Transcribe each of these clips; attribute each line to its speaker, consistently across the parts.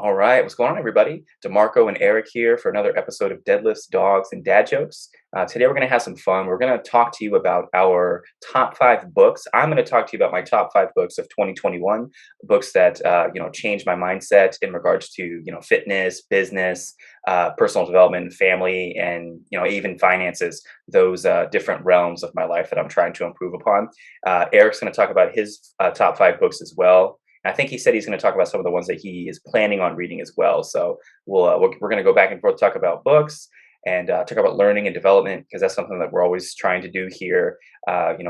Speaker 1: All right, what's going on, everybody? Demarco and Eric here for another episode of Deadlifts, Dogs, and Dad Jokes. Today, we're going to have some fun. We're going to talk to you about our top five books. I'm going to talk to you about my top five books of 2021, books that changed my mindset in regards to fitness, business, personal development, family, and even finances. Those different realms of my life that I'm trying to improve upon. Eric's going to talk about his top five books as well. I think he said he's going to talk about some of the ones that he is planning on reading as well. So we're going to go back and forth, talk about books and talk about learning and development, because that's something that we're always trying to do here.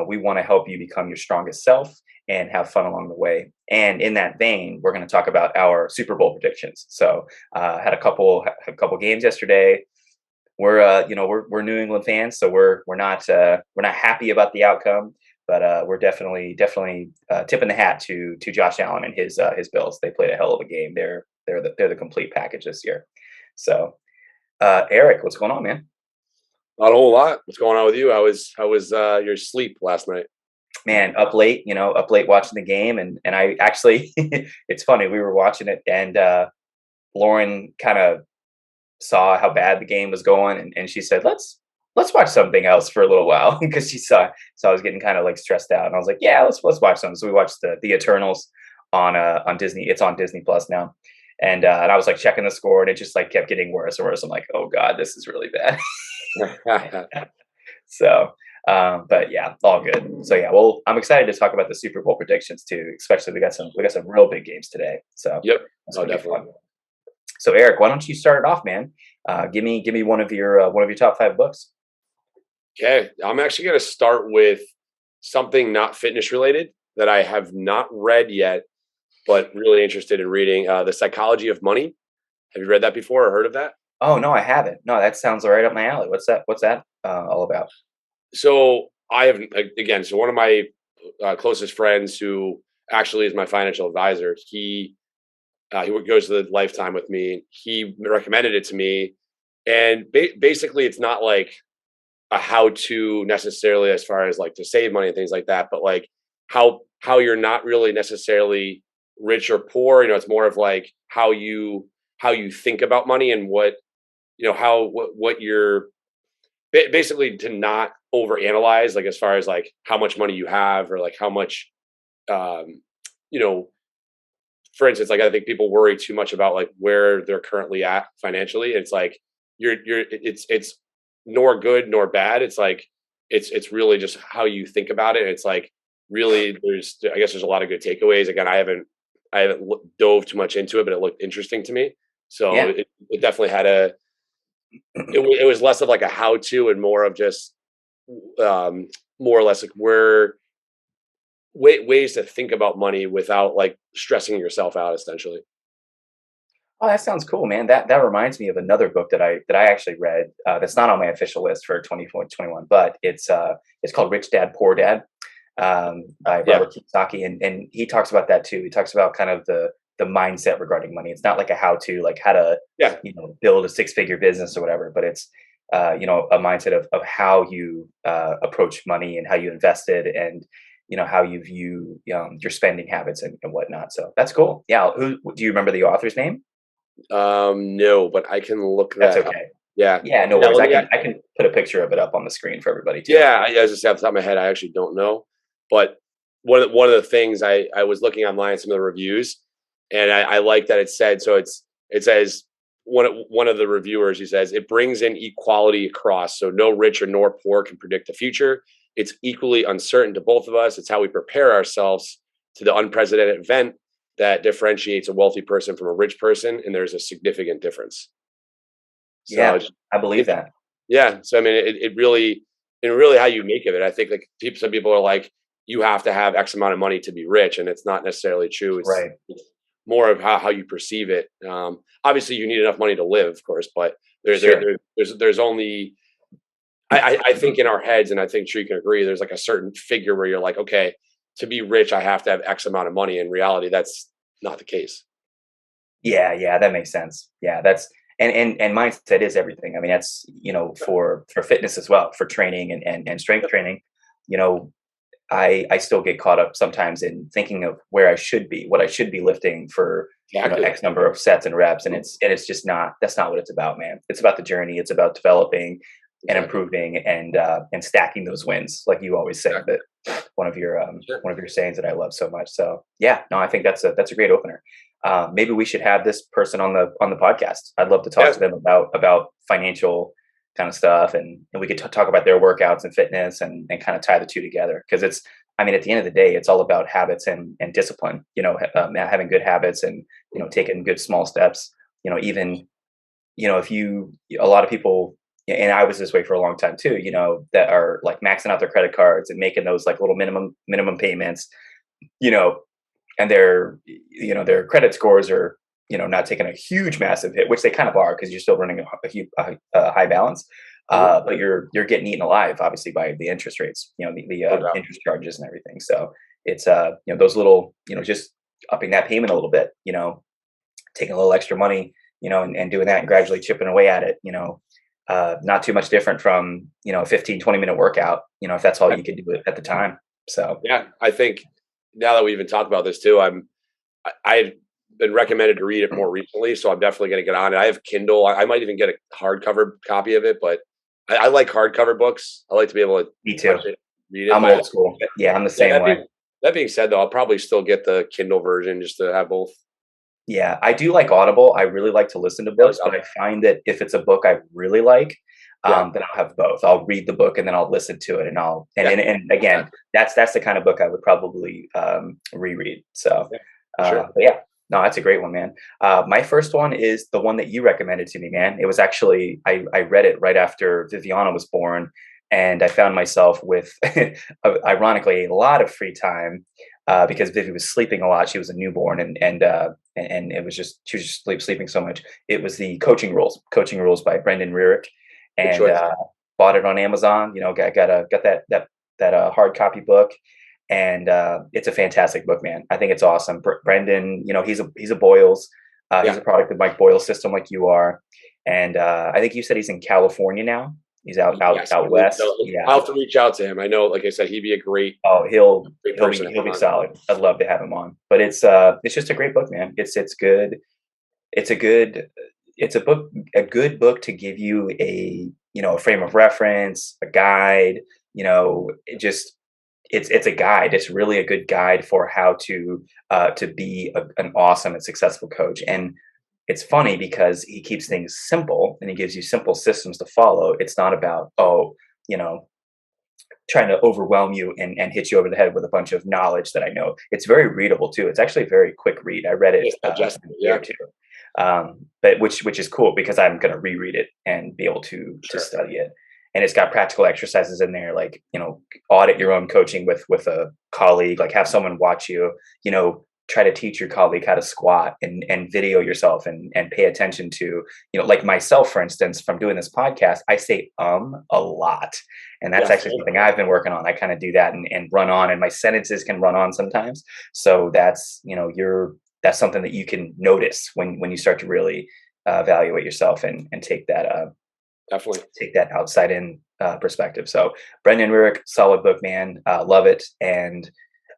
Speaker 1: We want to help you become your strongest self and have fun along the way. And in that vein, we're going to talk about our Super Bowl predictions. So had a couple games yesterday. We're New England fans, so we're not happy about the outcome. But we're definitely tipping the hat to Josh Allen and his Bills. They played a hell of a game. They're the complete package this year. So, Eric, what's going on, man?
Speaker 2: Not a whole lot. What's going on with you? How was your sleep last night?
Speaker 1: Man, up late watching the game, and I actually, it's funny. We were watching it, and Lauren kind of saw how bad the game was going, and she said, let's watch something else for a little while, because she saw I was getting kind of like stressed out, and I was like, yeah, let's watch something. So we watched the Eternals on Disney. It's on Disney Plus now, and I was like checking the score, and it just like kept getting worse and worse. I'm like, oh god, this is really bad. So, but yeah, all good. So yeah, well, I'm excited to talk about the Super Bowl predictions too. Especially we got some real big games today. So
Speaker 2: yep, definitely.
Speaker 1: So Eric, why don't you start it off, man? Give me one of your top five books.
Speaker 2: Okay, I'm actually going to start with something not fitness related that I have not read yet, but really interested in reading. The Psychology of Money. Have you read that before or heard of that?
Speaker 1: Oh no, I haven't. No, that sounds right up my alley. What's that all about?
Speaker 2: So I have, again, so one of my closest friends, who actually is my financial advisor, he goes to the Lifetime with me. He recommended it to me, and basically, it's not like a how-to necessarily as far as like to save money and things like that, but like how you're not really necessarily rich or poor. It's more of like how you think about money, and what you're basically to not overanalyze, like as far as like how much money you have, or like how much for instance, like I think people worry too much about like where they're currently at financially. It's like it's nor good nor bad. It's like it's really just how you think about it. It's like really there's a lot of good takeaways. Again, I haven't dove too much into it, but it looked interesting to me. So yeah. It definitely had it was less of like a how to and more of just more or less like ways to think about money without like stressing yourself out, essentially.
Speaker 1: Oh, that sounds cool, man. That reminds me of another book that I actually read. That's not on my official list for 2021, but it's called Rich Dad Poor Dad by Robert Kiyosaki, and he talks about that too. He talks about kind of the mindset regarding money. It's not like a how to, like how to build a 6-figure business or whatever, but it's a mindset of how you approach money and how you invest it, and how you view your spending habits and whatnot. So that's cool. Yeah. Who do you remember the author's name?
Speaker 2: No, but I can look that
Speaker 1: That's okay.
Speaker 2: up. Yeah.
Speaker 1: Yeah, no worries. I can put a picture of it up on the screen for everybody too.
Speaker 2: Yeah, I just off the top of my head, I actually don't know. But one of the things I was looking online, some of the reviews, and I like that it said, so it says one of the reviewers, he says, it brings in equality across. So no rich or nor poor can predict the future. It's equally uncertain to both of us. It's how we prepare ourselves to the unprecedented event that differentiates a wealthy person from a rich person, and there's a significant difference.
Speaker 1: So yeah, I believe that.
Speaker 2: Yeah, so I mean, it really how you make of it. I think like some people are like, you have to have X amount of money to be rich, and it's not necessarily true. It's,
Speaker 1: right.
Speaker 2: It's more of how you perceive it. Obviously, you need enough money to live, of course, but there's only. I think in our heads, and I think Tree can agree, there's like a certain figure where you're like, okay, to be rich, I have to have X amount of money. In reality, that's not the case.
Speaker 1: Yeah, that makes sense. Yeah, that's and mindset is everything. I mean, that's for fitness as well, for training and strength training. I still get caught up sometimes in thinking of where I should be, what I should be lifting for,
Speaker 2: Exactly.
Speaker 1: X number of sets and reps. And it's just not, that's not what it's about, man. It's about the journey. It's about developing and
Speaker 2: Exactly.
Speaker 1: improving and stacking those wins. Like you always say,
Speaker 2: Exactly.
Speaker 1: that one of your,
Speaker 2: Sure.
Speaker 1: one of your sayings that I love so much. So yeah, no, I think that's a great opener. Maybe we should have this person on the podcast. I'd love to talk
Speaker 2: Yeah.
Speaker 1: to them about financial kind of stuff, and we could talk about their workouts and fitness and kind of tie the two together, because it's, I mean, at the end of the day, it's all about habits and discipline, having good habits and, taking good small steps, even, if you, a lot of people, and I was this way for a long time too, that are like maxing out their credit cards and making those like little minimum payments, you know, and their credit scores are, not taking a huge massive hit, which they kind of are, because you're still running a high balance,
Speaker 2: Mhm.
Speaker 1: but you're getting eaten alive, obviously, by the interest rates, the
Speaker 2: No doubt.
Speaker 1: interest charges and everything. So it's those little, just upping that payment a little bit, taking a little extra money, and doing that and gradually chipping away at it, not too much different from, a 15-20 minute workout, if that's all you could do at the time. So
Speaker 2: Yeah, I think now that we even talked about this too, I've been recommended to read it more recently, so I'm definitely going to get on it. I have Kindle. I might even get a hardcover copy of it, but I like hardcover books. I like to be able to
Speaker 1: me too.
Speaker 2: touch it, read it.
Speaker 1: I'm
Speaker 2: But
Speaker 1: old school. Yeah, I'm the
Speaker 2: yeah,
Speaker 1: same way.
Speaker 2: that being said, though, I'll probably still get the Kindle version just to have both.
Speaker 1: Yeah, I do like Audible. I really like to listen to
Speaker 2: I like
Speaker 1: books, but I find that if it's a book I really like,
Speaker 2: Yeah,
Speaker 1: then I'll have both. I'll read the book and then I'll listen to it, and
Speaker 2: yeah,
Speaker 1: and again,
Speaker 2: exactly.
Speaker 1: that's the kind of book I would probably reread. So,
Speaker 2: Yeah, for sure.
Speaker 1: but yeah, no, that's a great one, man. My first one is the one that you recommended to me, man. It was actually, I read it right after Viviana was born, and I found myself with, ironically, a lot of free time, because Vivi was sleeping a lot. She was a newborn, and it was just, she was just sleeping so much. It was the Coaching Rules by Brendan Rierick,
Speaker 2: Good
Speaker 1: and
Speaker 2: choice.
Speaker 1: bought it on Amazon. Got that hard copy book, and it's a fantastic book, man. I think it's awesome. Brendan, he's a Boyles, he's
Speaker 2: Yeah,
Speaker 1: a product of Mike Boyle's system, like you are, and I think you said he's in California now. He's
Speaker 2: yes, I
Speaker 1: out
Speaker 2: believe
Speaker 1: west.
Speaker 2: so.
Speaker 1: Yeah.
Speaker 2: I'll have to reach out to him. I know, like I said, he'd be a
Speaker 1: Oh,
Speaker 2: great person to
Speaker 1: he'll
Speaker 2: have
Speaker 1: be
Speaker 2: on.
Speaker 1: solid. I'd love to have him on. But it's just a great book, man. It's good. It's a good it's a good book to give you a frame of reference, a guide, it just, it's a guide. It's really a good guide for how to be an awesome and successful coach. And it's funny because he keeps things simple and he gives you simple systems to follow. It's not about, you know, trying to overwhelm you and hit you over the head with a bunch of knowledge that I know. It's very readable too. It's actually a very quick read. I read it
Speaker 2: It's
Speaker 1: in
Speaker 2: digestible.
Speaker 1: a day or
Speaker 2: Yeah,
Speaker 1: two, but which is cool because I'm going to reread it and be able to
Speaker 2: sure.
Speaker 1: study it. And it's got practical exercises in there, like, audit your own coaching with a colleague, like have someone watch you, try to teach your colleague how to squat and video yourself and pay attention to, like myself, for instance, from doing this podcast, I say a lot. And that's
Speaker 2: Yeah,
Speaker 1: actually something I've been working on. I kind of do that and run on, and my sentences can run on sometimes. So that's something that you can notice when you start to really evaluate yourself and
Speaker 2: definitely.
Speaker 1: take that outside in perspective. So Brendan Rierick, solid book, man. Love it. And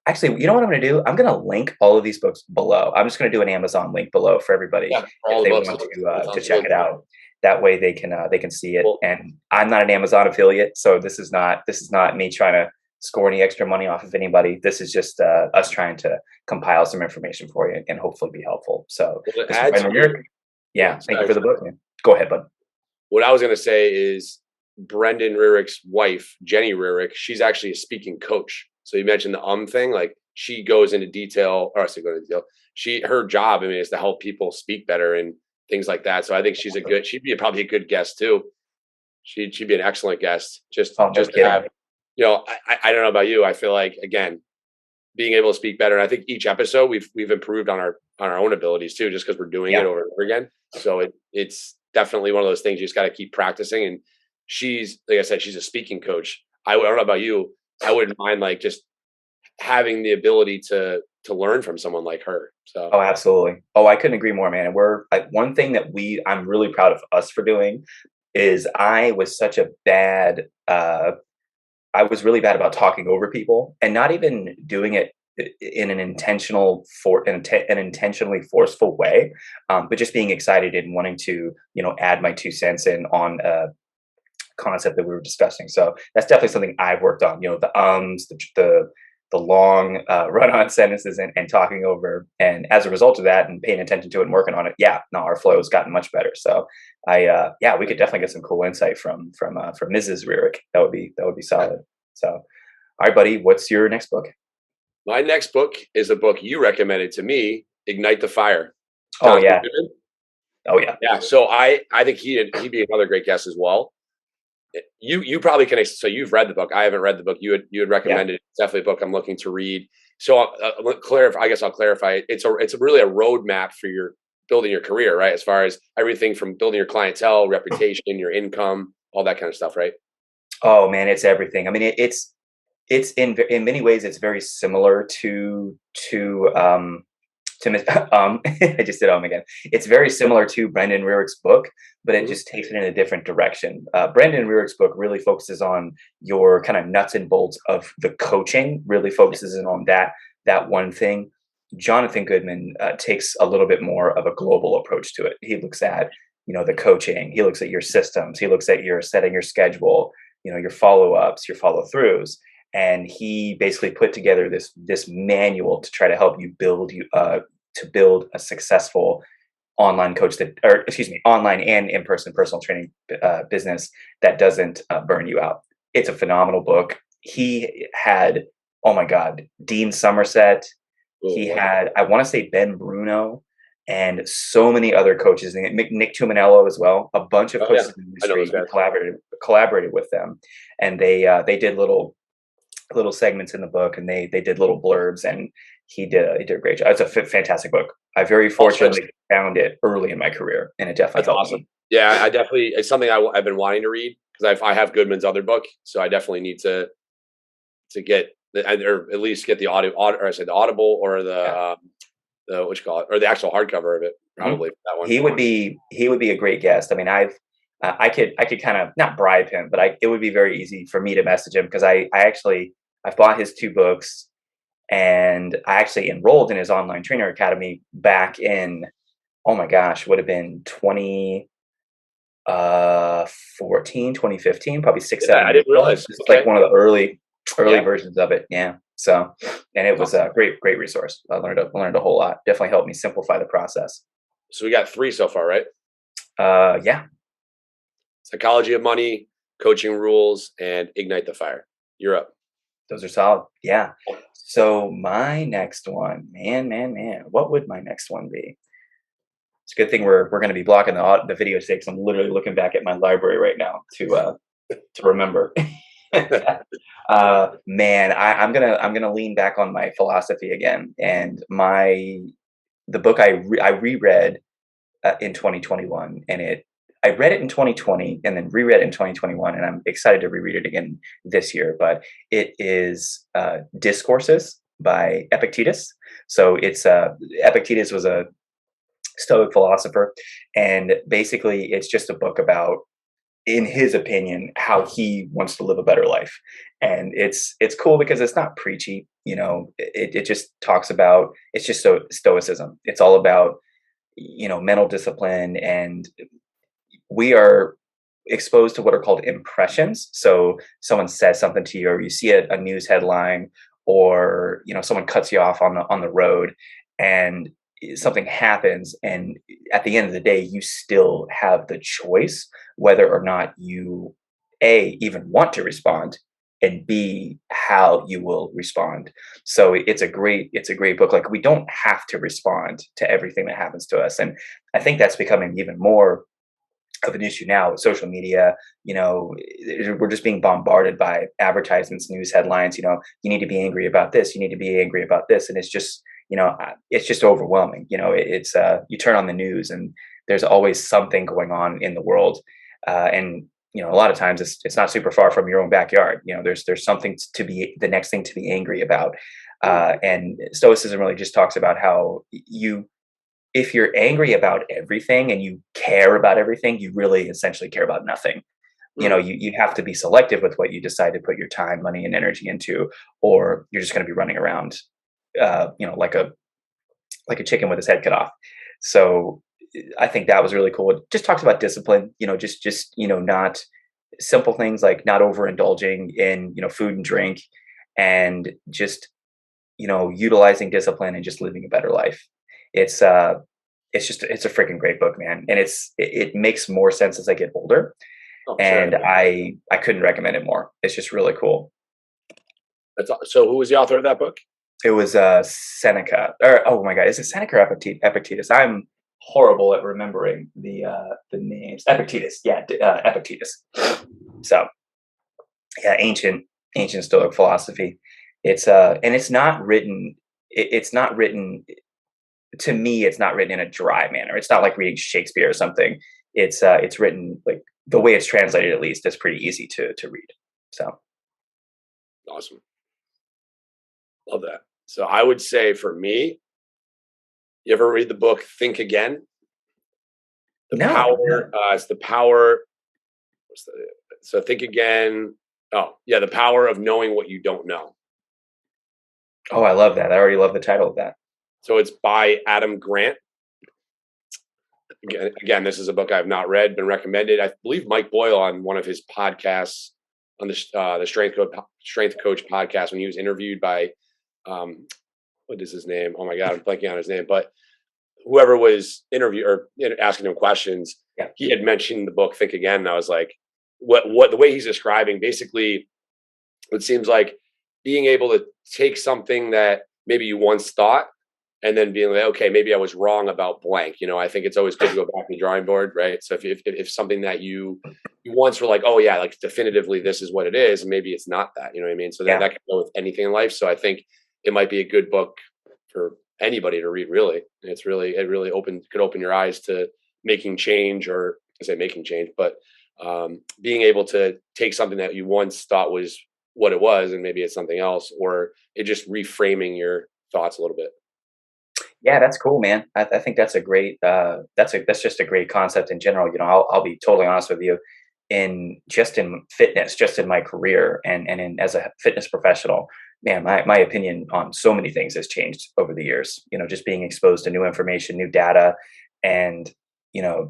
Speaker 1: actually, you know what I'm going to do? I'm going to link all of these books below. I'm just going to do an Amazon link below for everybody
Speaker 2: Yeah, for
Speaker 1: if
Speaker 2: all the
Speaker 1: they
Speaker 2: books.
Speaker 1: want
Speaker 2: That
Speaker 1: to
Speaker 2: sounds
Speaker 1: check
Speaker 2: good.
Speaker 1: it out. That way they can see it.
Speaker 2: Well,
Speaker 1: And I'm not an Amazon affiliate, so this is not me trying to score any extra money off of anybody. This is just us trying to compile some information for you and hopefully be helpful. So
Speaker 2: to
Speaker 1: this is
Speaker 2: add to
Speaker 1: Brendan Rierick.
Speaker 2: yeah,
Speaker 1: Yeah, thank you
Speaker 2: sorry.
Speaker 1: for the book, man. Go ahead, bud.
Speaker 2: What I was going to say is Brendan Rierick's wife, Jenny Rierick, she's actually a speaking coach. So you mentioned the thing, like she goes into detail, or I say go into detail. Her job, I mean, is to help people speak better and things like that. So I think she'd be probably a good guest too. She'd be an excellent guest.
Speaker 1: Oh, no
Speaker 2: Just to
Speaker 1: kidding.
Speaker 2: have, I don't know about you. I feel like again, being able to speak better. And I think each episode we've improved on our own abilities too, just because we're doing it
Speaker 1: Yeah.
Speaker 2: over and over again. So it's definitely one of those things you just got to keep practicing. And she's, like I said, she's a speaking coach. I don't know about you. I wouldn't mind like just having the ability to learn from someone like her. So
Speaker 1: Oh, absolutely. Oh, I couldn't agree more, man. And one thing that I'm really proud of us for doing is I was such a bad I was really bad about talking over people, and not even doing it in an intentionally forceful way, but just being excited and wanting to, add my 2 cents in on a concept that we were discussing. So that's definitely something I've worked on. The long run-on sentences and talking over, and as a result of that, and paying attention to it and working on it, our flow has gotten much better. So we could definitely get some cool insight from Mrs. Rierick. That would be solid. So, all right, buddy, what's your next book?
Speaker 2: My next book is a book you recommended to me, Ignite the Fire.
Speaker 1: Oh yeah. Oh yeah.
Speaker 2: Yeah. So I think he'd be another great guest as well. You probably can. So you've read the book. I haven't read the book. You had recommended it. It's definitely a book I'm looking to read. So I'll clarify. I guess I'll clarify. It's really a roadmap for your building your career, right? As far as everything from building your clientele, reputation, your income, all that kind of stuff, right?
Speaker 1: Oh man, it's everything. I mean, it's in many ways it's very similar I just did again. It's very similar to Brendan Rierick's book, but it just takes it in a different direction. Brendan Rierick's book really focuses on your kind of nuts and bolts of the coaching, really focuses in on that one thing. Jonathan Goodman takes a little bit more of a global approach to it. He looks at, the coaching. He looks at your systems. He looks at your setting your schedule, your follow-ups, your follow-throughs. And he basically put together this manual to try to help you build a successful online online and in-person personal training business that doesn't burn you out. It's a phenomenal book. He had, oh my God, Dean Somerset. He had, I want to say, Ben Bruno, and so many other coaches, and Nick Tuminello as well. A bunch of coaches in the industry collaborated with them, and they did little segments in the book, and they did little blurbs, and he did a great job. It's a fantastic book. I very fortunately found it early in my careir, and it definitely helped me.
Speaker 2: Yeah, I definitely, it's something I've been wanting to read, because I have Goodman's other book, so I definitely need to get or at least get the Audible or the what you call it, or the actual hardcover of it, probably. That one.
Speaker 1: He would be a great guest. I mean, I could kind of not bribe him, but it would be very easy for me to message him, because I've bought his 2 books, and I actually enrolled in his online trainer academy back in, oh my gosh, would have been 2014, 2015, probably 6-7.
Speaker 2: I didn't realize.
Speaker 1: It's like one of the early versions of it. Yeah. So, and it was a great resource. I learned a whole lot. Definitely helped me simplify the process.
Speaker 2: So we got 3 so far, right?
Speaker 1: Yeah.
Speaker 2: Psychology of Money, Coaching Rules, and Ignite the Fire. You're up.
Speaker 1: Those are solid. Yeah. So my next one, man, what would my next one be? It's a good thing we're going to be blocking the video today, because I'm literally looking back at my library right now to remember. Man, I'm gonna lean back on my philosophy again, and the book I reread in 2021, and I read it in 2020 and then reread it in 2021, and I'm excited to reread it again this year. But it is Discourses by Epictetus. So it's Epictetus was a Stoic philosopher, and basically it's just a book about, in his opinion, how he wants to live a better life. And it's cool because it's not preachy. It just talks about, it's just Stoicism. It's all about, mental discipline, and we are exposed to what are called impressions. So someone says something to you, or you see a news headline, or someone cuts you off on the road, and something happens, and at the end of the day, you still have the choice whether or not you even want to respond, and B, how you will respond. So it's a great book. Like, we don't have to respond to everything that happens to us, and I think that's becoming even more of an issue now with social media. We're just being bombarded by advertisements, news headlines. You need to be angry about this, you need to be angry about this, and it's just overwhelming. It's you turn on the news, and there's always something going on in the world, and a lot of times it's not super far from your own backyard. There's something to be, the next thing to be angry about, and Stoicism really just talks about how if you're angry about everything and you care about everything, you really essentially care about nothing. you have to be selective with what you decide to put your time, money, and energy into, or you're just going to be running around, like a chicken with his head cut off. So I think that was really cool. It just talks about discipline, not simple things like not overindulging in, food and drink, and just, utilizing discipline and just living a better life. It's it's a freaking great book, man. And it makes more sense as I get older.
Speaker 2: Oh,
Speaker 1: And
Speaker 2: sure.
Speaker 1: I couldn't recommend it more. It's just really cool.
Speaker 2: So who was the author of that book?
Speaker 1: It was Seneca, or oh my god, is it Seneca or Epictetus? I'm horrible at remembering the names. Epictetus, yeah, Epictetus. So yeah, ancient Stoic philosophy. It's and it's not written. It's not written, to me. It's not written in a dry manner. It's not like reading Shakespeare or something. It's written like the way it's translated. At least it's pretty easy to read. So
Speaker 2: Awesome. Love that. So I would say for me, you ever read the book Think Again? The
Speaker 1: no,
Speaker 2: power, it's the power. So Think Again. Oh, yeah, the power of knowing what you don't know.
Speaker 1: oh, I love that. I already love the title of that.
Speaker 2: So it's by Adam Grant. Again, this is a book I've not read, been recommended. I believe Mike Boyle on one of his podcasts, on the Strength Coach podcast, when he was interviewed by what is his name? Oh my God, I'm blanking on his name. But whoever was asking him questions,
Speaker 1: Yeah.
Speaker 2: he had mentioned the book Think Again. And I was like, what the way he's describing, basically, it seems like being able to take something that maybe you once thought, and then being like, okay, maybe I was wrong about blank. I think it's always good to go back to the drawing board, right? So if something that you once were like, oh yeah, like definitively this is what it is, and maybe it's not that, you know what I mean? So
Speaker 1: Yeah.
Speaker 2: that can go with anything in life. So I think it might be a good book for anybody to read, really. And it really could open your eyes to making change, or I say making change, but being able to take something that you once thought was what it was, and maybe it's something else, or it just reframing your thoughts a little bit.
Speaker 1: Yeah, that's cool, man. I think that's a great that's just a great concept in general. I'll be totally honest with you. In fitness, just in my career, and as a fitness professional, man, my opinion on so many things has changed over the years. Just being exposed to new information, new data, and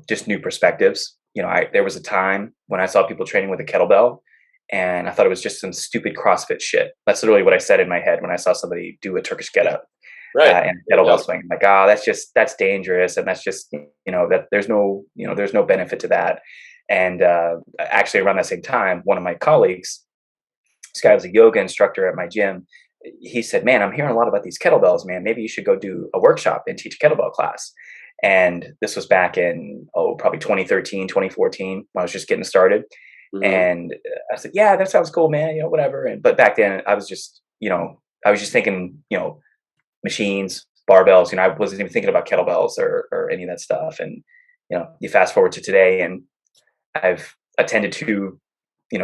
Speaker 1: just new perspectives. There was a time when I saw people training with a kettlebell, and I thought it was just some stupid CrossFit shit. That's literally what I said in my head when I saw somebody do a Turkish get up.
Speaker 2: Right.
Speaker 1: And kettlebell swing. I'm like, that's dangerous. And that's just, that there's no benefit to that. And actually around that same time, one of my colleagues, this guy was a yoga instructor at my gym. He said, man, I'm hearing a lot about these kettlebells, man. Maybe you should go do a workshop and teach a kettlebell class. And this was back in, probably 2013, 2014, when I was just getting started. Mm-hmm. And I said, yeah, that sounds cool, man, whatever. But back then I was just, thinking, machines, barbells, I wasn't even thinking about kettlebells or any of that stuff. And, you fast forward to today, and I've attended 2,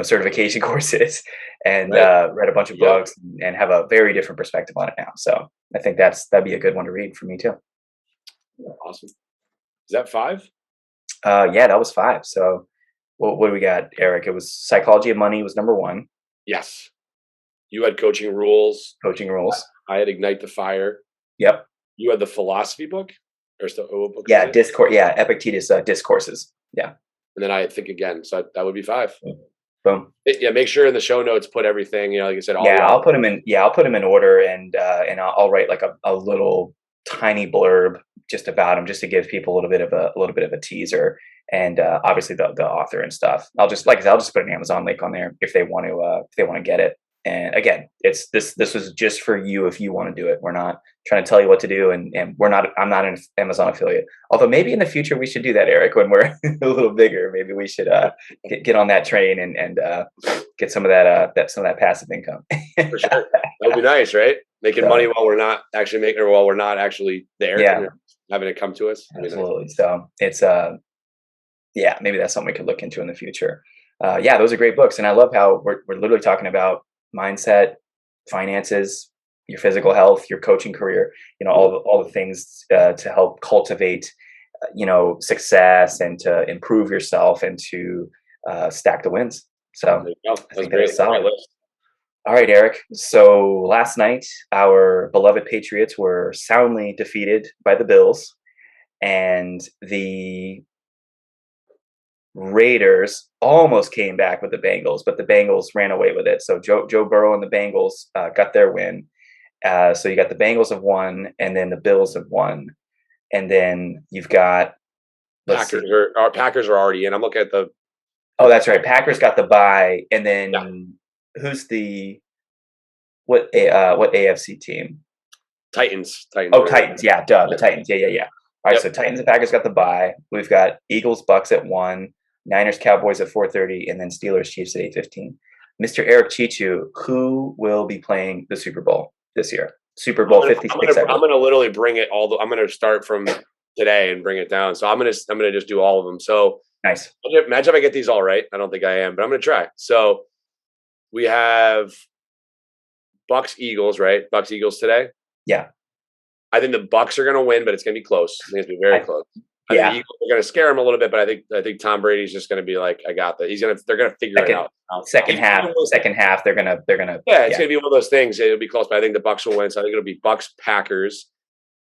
Speaker 1: certification courses, and read a bunch of books, and have a very different perspective on it now. So I think that'd be a good one to read for me too.
Speaker 2: Awesome. Is that 5?
Speaker 1: Yeah, that was 5. So what do we got, Eric? It was Psychology of Money was number 1.
Speaker 2: Yes. You had Coaching Rules.
Speaker 1: Coaching Rules.
Speaker 2: I had Ignite the Fire.
Speaker 1: Yep.
Speaker 2: You had the philosophy book, or what book?
Speaker 1: Yeah, Yeah, Epictetus Discourses. Yeah. And
Speaker 2: then I Think Again. So that would be 5.
Speaker 1: Boom.
Speaker 2: Yeah. Make sure in the show notes put everything. Like I said.
Speaker 1: I'll put them in. Yeah, I'll put them in order, and I'll write like a little tiny blurb just about them, just to give people a little bit of a teaser, and obviously the author and stuff. I'll just put an Amazon link on there if they want to get it. And again, it's this was just for you if you want to do it. We're not trying to tell you what to do, and I'm not an Amazon affiliate. Although maybe in the future we should do that, Eric, when we're a little bigger. Maybe we should get on that train and get some of that passive income.
Speaker 2: For sure. That would be nice, right? Making money while we're not actually making, or while we're not actually there.
Speaker 1: Yeah.
Speaker 2: Having it come to us.
Speaker 1: Absolutely. So it's maybe that's something we could look into in the future. Those are great books, and I love how we're literally talking about mindset, finances, your physical health, your coaching career, all the things to help cultivate, success, and to improve yourself, and to stack the wins. So
Speaker 2: There you go.
Speaker 1: I
Speaker 2: That's
Speaker 1: think that
Speaker 2: great.
Speaker 1: is solid.
Speaker 2: Great list.
Speaker 1: All right, Eric. So last night, our beloved Patriots were soundly defeated by the Bills, and the Raiders almost came back with the Bengals, but the Bengals ran away with it. So Joe Burrow and the Bengals got their win. So you got the Bengals have won, and then the Bills have won, and then you've got
Speaker 2: Packers are already in. I'm looking at the.
Speaker 1: Oh, that's right. Packers got the bye, and
Speaker 2: Yeah.
Speaker 1: then who's the what AFC team?
Speaker 2: Titans.
Speaker 1: Oh, Titans. Yeah, duh, the
Speaker 2: Yep.
Speaker 1: Titans. Yeah. All right,
Speaker 2: Yep.
Speaker 1: so Titans and Packers got the bye. We've got Eagles, Bucks at 1, Niners, Cowboys at 4:30, and then Steelers, Chiefs at 8:15. Mr. Eric Chichu, who will be playing the Super Bowl this year? Super Bowl 56.
Speaker 2: I'm gonna literally bring it all. I'm gonna start from today and bring it down. So I'm gonna just do all of them. So
Speaker 1: Nice.
Speaker 2: imagine if I get these all right. I don't think I am, but I'm gonna try. So we have Bucks Eagles, right? Bucks Eagles today.
Speaker 1: Yeah.
Speaker 2: I think the Bucks are gonna win, but it's gonna be close. I think it's gonna be very close. I think the Eagles are gonna scare him a little bit, but I think Tom Brady's just gonna be like, I got that. They're gonna figure it out.
Speaker 1: Second half, they're gonna.
Speaker 2: Yeah, it's gonna be one of those things. It'll be close, but I think the Bucks will win. So I think it'll be Bucks Packers,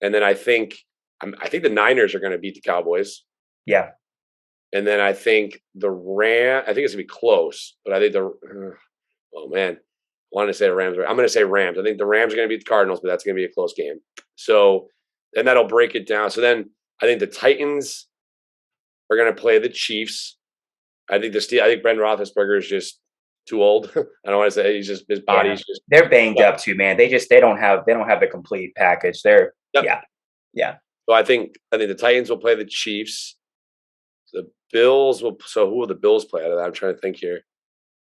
Speaker 2: and then I think the Niners are gonna beat the Cowboys.
Speaker 1: Yeah.
Speaker 2: And then I think I think it's gonna be close, but I think oh man, I wanted to say the Rams. I'm gonna say Rams. I think the Rams are gonna beat the Cardinals, but that's gonna be a close game. So, and that'll break it down. So then I think the Titans are gonna play the Chiefs. I think Brendan Roethlisberger is just too old. I don't want to say his body's just.
Speaker 1: They're banged up too, man. They don't have the complete package. They're yeah.
Speaker 2: So I think the Titans will play the Chiefs. The Bills will. So who will the Bills play out of that? I'm trying to think here.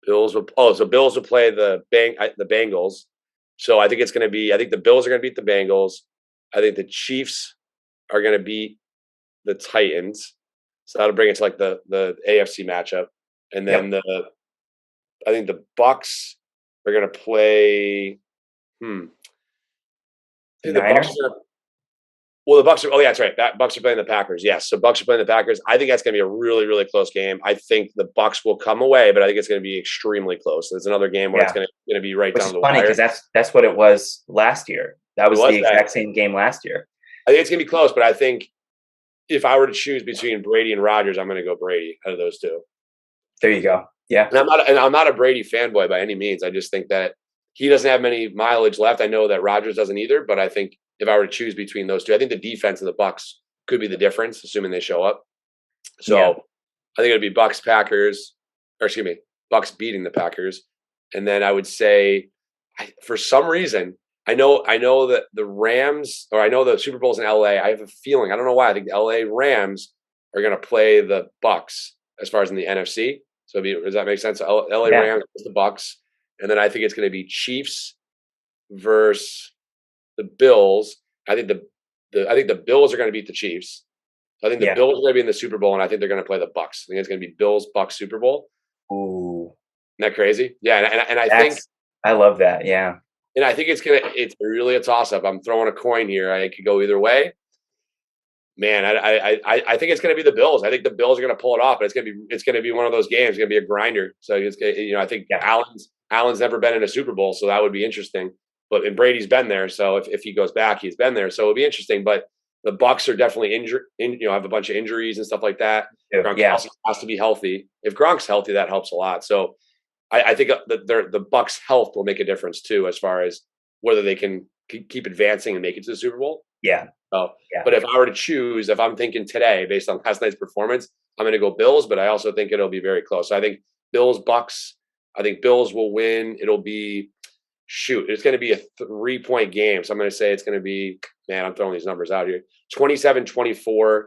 Speaker 2: Bills will play the Bengals. So I think it's going to be. I think the Bills are going to beat the Bengals. I think the Chiefs are going to beat the Titans. So that'll bring it to like the AFC matchup, and then I think the Bucks are going to play.
Speaker 1: The Niners?
Speaker 2: The Bucks are. Oh, yeah, that's right. Bucks are playing the Packers. Yes, so Bucks are playing the Packers. I think that's going to be a really, really close game. I think the Bucks will come away, but I think it's going to be extremely close. It's another game where it's going to be right down the wire.
Speaker 1: Which is funny because that's what it was last year. That was the exact same game last year.
Speaker 2: I think it's going to be close, but I think if I were to choose between Brady and Rodgers, I'm going to go Brady out of those two.
Speaker 1: There you go. Yeah,
Speaker 2: and I'm not a Brady fanboy by any means. I just think that he doesn't have many mileage left. I know that Rodgers doesn't either, but I think if I were to choose between those two, I think the defense of the Bucks could be the difference, assuming they show up. So I think it'd be Bucks beating the Packers, and then I would say, for some reason, I know that the Rams, or I know the Super Bowl's in LA. I have a feeling, I don't know why, I think the LA Rams are going to play the Bucks as far as in the NFC. So does that make sense? LA Rams versus the Bucks, and then I think it's going to be Chiefs versus the Bills. I think the Bills are going to beat the Chiefs. I think the Bills are going to be in the Super Bowl, and I think they're going to play the Bucks. I think it's going to be Bills Bucks Super Bowl.
Speaker 1: Ooh,
Speaker 2: isn't that crazy? Yeah, and I think
Speaker 1: I love that. Yeah,
Speaker 2: and I think it's really a toss up. I'm throwing a coin here. I could go either way. Man, I think it's going to be the Bills. I think the Bills are going to pull it off, but it's going to be one of those games. It's going to be a grinder. So I think Allen's never been in a Super Bowl, so that would be interesting. And Brady's been there, so if he goes back, he's been there, so it'll be interesting. But the Bucks are definitely injured. Have a bunch of injuries and stuff like that. Gronk has to be healthy. If Gronk's healthy, that helps a lot. So I think the Bucks' health will make a difference too, as far as whether they can keep advancing and make it to the Super Bowl.
Speaker 1: Yeah.
Speaker 2: But if I were to choose, if I'm thinking today based on last night's performance, I'm going to go Bills. But I also think it'll be very close. So I think Bills-Bucks. I think Bills will win. It'll be. It's going to be a 3-point game. So I'm going to say it's going to be, man, I'm throwing these numbers out here. 27-24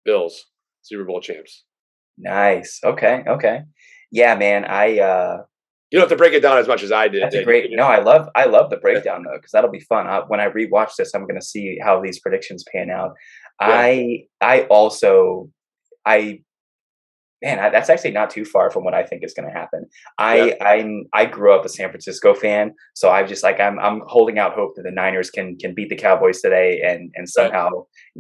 Speaker 2: Bills, Super Bowl champs.
Speaker 1: Nice. Okay. Yeah, man. You
Speaker 2: don't have to break it down as much as I did.
Speaker 1: That's great. No, I love the breakdown though, because that'll be fun. When I rewatch this, I'm going to see how these predictions pan out. Yeah. Man, that's actually not too far from what I think is going to happen.
Speaker 2: Yeah.
Speaker 1: I grew up a San Francisco fan, so I've just like I'm holding out hope that the Niners can beat the Cowboys today and
Speaker 2: Right.
Speaker 1: somehow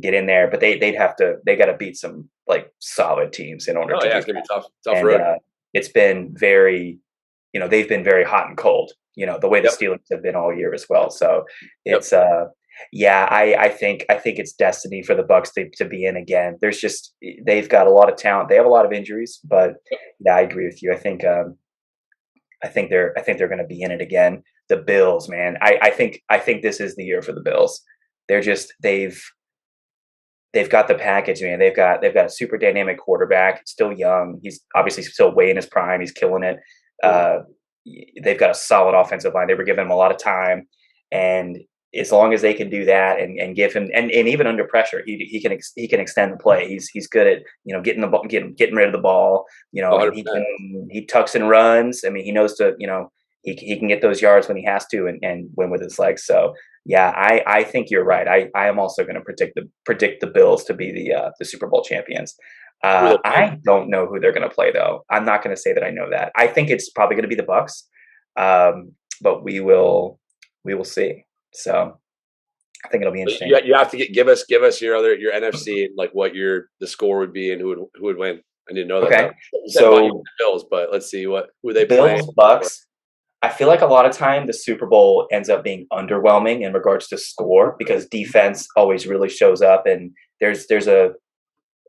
Speaker 1: get in there. But they got to beat some like solid teams in order
Speaker 2: Oh
Speaker 1: to
Speaker 2: yeah,
Speaker 1: do
Speaker 2: it's gonna be
Speaker 1: that.
Speaker 2: tough. Tough
Speaker 1: And
Speaker 2: road.
Speaker 1: it's been very, they've been very hot and cold. The way the
Speaker 2: Yep.
Speaker 1: Steelers have been all year as well. So
Speaker 2: Yep.
Speaker 1: it's yeah, I think it's destiny for the Bucks to be in again. There's just they've got a lot of talent. They have a lot of injuries, but yeah, I agree with you. I think they're going to be in it again. The Bills, man. I think this is the year for the Bills. They're just they've got the package, man. They've got a super dynamic quarterback, still young. He's obviously still way in his prime. He's killing it.
Speaker 2: Mhm.
Speaker 1: Uh, they've got a solid offensive line. They were giving him a lot of time, and as long as they can do that and give him and even under pressure, he can extend the play. He's good at getting the ball, getting rid of the ball.
Speaker 2: Oh,
Speaker 1: And
Speaker 2: percent.
Speaker 1: he tucks and runs. I mean, he knows to he can get those yards when he has to and win with his legs. So yeah, I think you're right. I am also going to predict the Bills to be the Super Bowl champions.
Speaker 2: Who are they playing?
Speaker 1: I don't know who they're going to play though. I'm not going to say that I know that. I think it's probably going to be the Bucks, but we will see. So I think it'll be interesting.
Speaker 2: You have to give us your NFC and like what the score would be and who would win. I didn't know that.
Speaker 1: Okay,
Speaker 2: You said
Speaker 1: so
Speaker 2: Bills, but let's see who they playing.
Speaker 1: Bills Bucks. I feel like a lot of time the Super Bowl ends up being underwhelming in regards to score because defense always really shows up, and there's a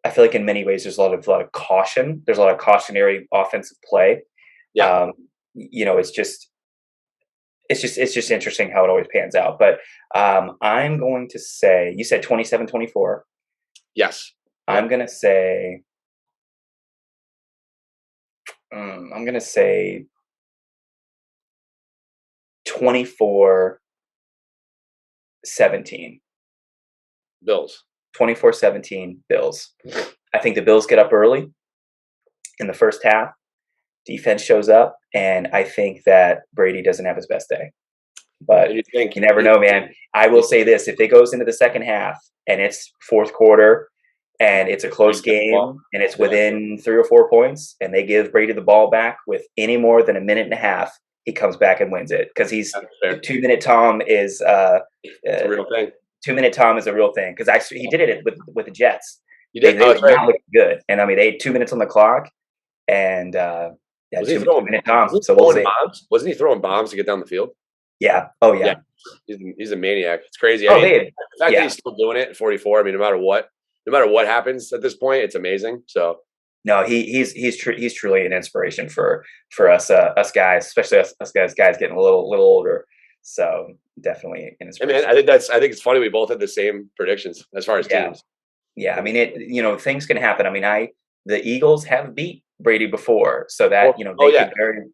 Speaker 1: I feel like in many ways there's a lot of caution. There's a lot of cautionary offensive play.
Speaker 2: Yeah.
Speaker 1: Um, it's just interesting how it always pans out. But I'm going to say you said 27-24.
Speaker 2: Yes.
Speaker 1: I'm
Speaker 2: Yep.
Speaker 1: gonna say I'm gonna say 24-17.
Speaker 2: Bills.
Speaker 1: 24-17 Bills. I think the Bills get up early in the first half. Defense shows up, and I think that Brady doesn't have his best day. But
Speaker 2: And you think
Speaker 1: you never know, man. I will say this: if it goes into the second half and it's fourth quarter and it's a close game and it's within 3 or 4 points, and they give Brady the ball back with any more than a minute and a half, he comes back and wins it because he's the 2-minute Tom is
Speaker 2: it's a real thing.
Speaker 1: 2-minute Tom is a real thing because he did it with the Jets.
Speaker 2: You
Speaker 1: They
Speaker 2: did. Oh,
Speaker 1: were
Speaker 2: that's right.
Speaker 1: not looking good, and I mean they had 2 minutes on the clock, and yeah,
Speaker 2: Was he
Speaker 1: 2-minute Tom.
Speaker 2: was he
Speaker 1: So we'll
Speaker 2: throwing
Speaker 1: see.
Speaker 2: bombs? Wasn't he throwing bombs to get down the field?
Speaker 1: Yeah. Oh
Speaker 2: Yeah.
Speaker 1: yeah.
Speaker 2: He's a maniac. It's crazy.
Speaker 1: Oh,
Speaker 2: I mean,
Speaker 1: they.
Speaker 2: the fact that
Speaker 1: Yeah.
Speaker 2: he's still doing it at 44. I mean, no matter what happens at this point, it's amazing. So
Speaker 1: No, he's truly an inspiration for us guys, especially us guys getting a little older. So definitely an
Speaker 2: hey,
Speaker 1: inspiration.
Speaker 2: man, I think it's funny we both had the same predictions as far as
Speaker 1: Yeah.
Speaker 2: teams.
Speaker 1: Yeah. I mean, things can happen. I mean, the Eagles have beat Brady before, so that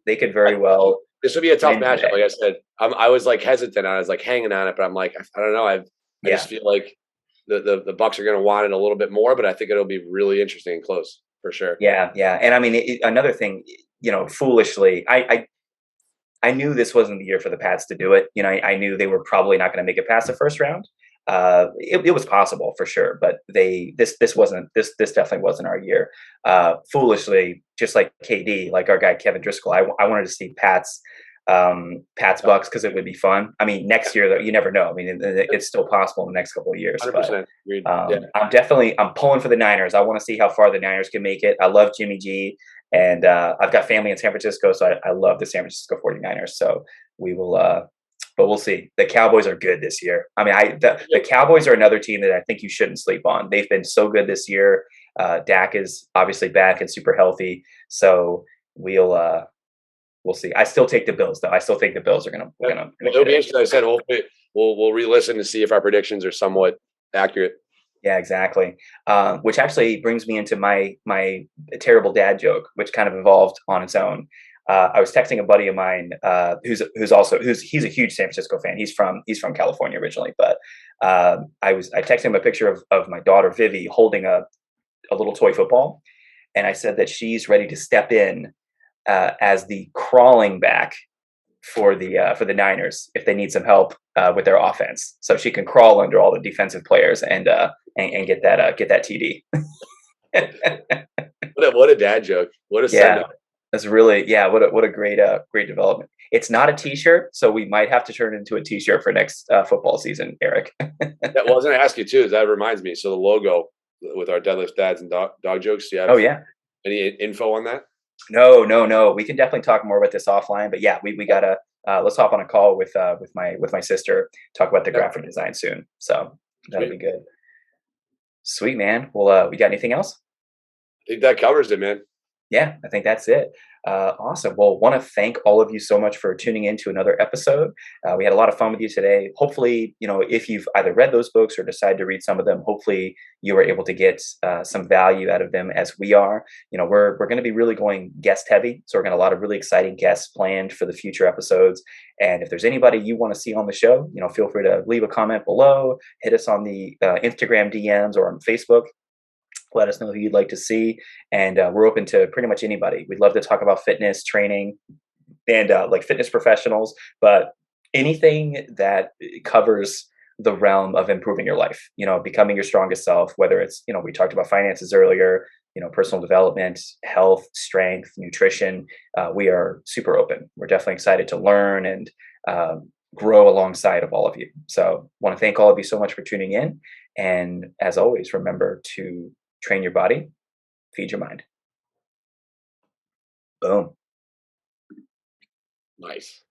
Speaker 1: they could very well.
Speaker 2: This would be a tough
Speaker 1: win
Speaker 2: matchup.
Speaker 1: today.
Speaker 2: Like I said, I was like hesitant. I was like hanging on it, but I'm like, I don't know. I
Speaker 1: Yeah.
Speaker 2: just feel like the Bucks are going to want it a little bit more, but I think it'll be really interesting and close for sure.
Speaker 1: Yeah. Yeah. And I mean, another thing, foolishly, I knew this wasn't the year for the Pats to do it. I knew they were probably not going to make it past the first round. It was possible for sure, but this definitely wasn't our year. Foolishly, just like KD, like our guy Kevin Driscoll, I wanted to see Pat's Bucks because it would be fun. I mean, next year though, you never know. I mean, it's still possible in the next couple of years.
Speaker 2: 100% agreed.
Speaker 1: But I'm pulling for the Niners. I want to see how far the Niners can make it. I love Jimmy G, and I've got family in San Francisco, so I love the San Francisco 49ers. So we will. But we'll see. The Cowboys are good this year. I mean, the Cowboys are another team that I think you shouldn't sleep on. They've been so good this year. Dak is obviously back and super healthy. So we'll see. I still take the Bills, though. I still think the Bills are gonna.
Speaker 2: It'll be interesting. I said we'll re-listen to see if our predictions are somewhat accurate.
Speaker 1: Yeah, exactly. Which actually brings me into my terrible dad joke, which kind of evolved on its own. I was texting a buddy of mine he's a huge San Francisco fan. He's from California originally, but I texted him a picture of my daughter Vivi holding a little toy football, and I said that she's ready to step in as the crawling back for the Niners if they need some help with their offense, so she can crawl under all the defensive players and get that TD.
Speaker 2: What a dad dad joke. What a send
Speaker 1: Yeah,
Speaker 2: up.
Speaker 1: that's really, yeah. What a great great development. It's not a T-shirt, so we might have to turn it into a T-shirt for next football season, Eric.
Speaker 2: Well, I was going to ask you too. That reminds me. So the logo with our deadlift dads and dog jokes. Do you
Speaker 1: Oh
Speaker 2: have
Speaker 1: yeah.
Speaker 2: any info on that?
Speaker 1: No, no, no. We can definitely talk more about this offline. But yeah, we gotta let's hop on a call with my sister. Talk about the
Speaker 2: Yep.
Speaker 1: graphic design soon. So that'll be
Speaker 2: Sweet.
Speaker 1: good. Sweet man. Well, we got anything else?
Speaker 2: I think that covers it, man.
Speaker 1: Yeah, I think that's it. Awesome. Well, want to thank all of you so much for tuning in to another episode. We had a lot of fun with you today. Hopefully, if you've either read those books or decided to read some of them, hopefully you were able to get some value out of them as we are. We're going to be really going guest heavy. So we're going to have a lot of really exciting guests planned for the future episodes. And if there's anybody you want to see on the show, feel free to leave a comment below, hit us on the Instagram DMs or on Facebook. Let us know who you'd like to see, and we're open to pretty much anybody. We'd love to talk about fitness training and like fitness professionals, but anything that covers the realm of improving your life, becoming your strongest self, whether it's, we talked about finances earlier, personal development, health, strength, nutrition. We are super open. We're definitely excited to learn and grow alongside of all of you. So want to thank all of you so much for tuning in. And as always, remember to train your body, feed your mind. Boom.
Speaker 2: Nice.